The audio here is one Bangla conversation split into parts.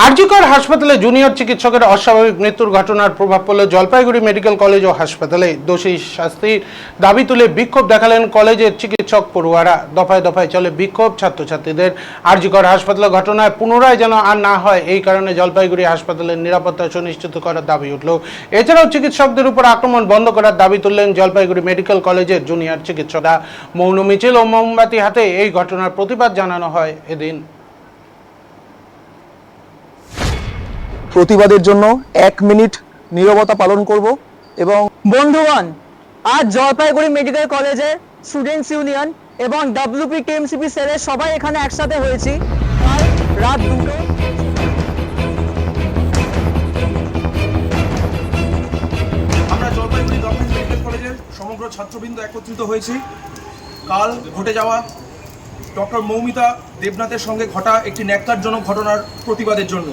আরজিকর হাসপাতালে জুনিয়র চিকিৎসকের অস্বাভাবিক মৃত্যুর ঘটনার প্রভাব পড়ল জলপাইগুড়ি মেডিকেল কলেজ ও হাসপাতালে। দোষী শাস্তির দাবি তুলে বিক্ষোভ দেখালেন কলেজের চিকিৎসক পড়ুয়ারা। দফায় দফায় চলে বিক্ষোভ ছাত্রছাত্রীদের। আরজিকর হাসপাতালের ঘটনায় পুনরায় যেন আর না হয়, এই কারণে জলপাইগুড়ি হাসপাতালের নিরাপত্তা সুনিশ্চিত করার দাবি উঠল। এছাড়াও চিকিৎসকদের উপর আক্রমণ বন্ধ করার দাবি তুললেন জলপাইগুড়ি মেডিকেল কলেজের জুনিয়র চিকিৎসকরা। মৌন মিছিল ও মোমবাতি হাতে এই ঘটনার প্রতিবাদ জানানো হয় এদিন। প্রতিবাদের জন্য 1 মিনিট নীরবতা পালন করব। এবং বন্ধুগণ, আজ জলপাইগুড়ি মেডিকেল কলেজের স্টুডেন্টস ইউনিয়ন এবং WP TMCP সেলের সবাই এখানে একসাথে হয়েছি। কাল রাত 2টো আমরা জলপাইগুড়ি গভর্নমেন্ট মেডিকেল কলেজের সমগ্র ছাত্রবৃন্দ একত্রিত হয়েছি কাল ঘটে যাওয়া ডক্টর মৌমিতা দেবনাথের সঙ্গে ঘটা একটি ন্যক্কারজনক ঘটনার প্রতিবাদের জন্য।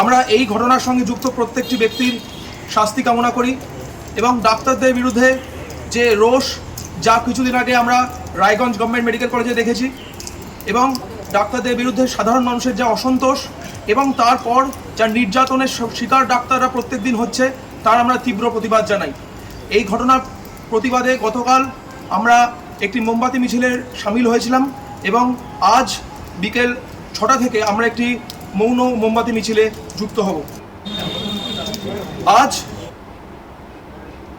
আমরা এই ঘটনার সঙ্গে যুক্ত প্রত্যেকটি ব্যক্তির শাস্তি কামনা করি এবং ডাক্তারদের বিরুদ্ধে যে রোষ, যা কিছুদিন আগে আমরা রায়গঞ্জ গভর্নমেন্ট মেডিকেল কলেজে দেখেছি, এবং ডাক্তারদের বিরুদ্ধে সাধারণ মানুষের যা অসন্তোষ এবং তারপর যা নির্যাতনের শিকার ডাক্তাররা প্রত্যেক দিন হচ্ছে, তার আমরা তীব্র প্রতিবাদ জানাই। এই ঘটনার প্রতিবাদে গতকাল আমরা একটি মোমবাতি মিছিলের সামিল হয়েছিলাম এবং আজ বিকেল 6টা থেকে আমরা একটি মৌন মোমবাতি মিছিলে যুক্ত হব। আজ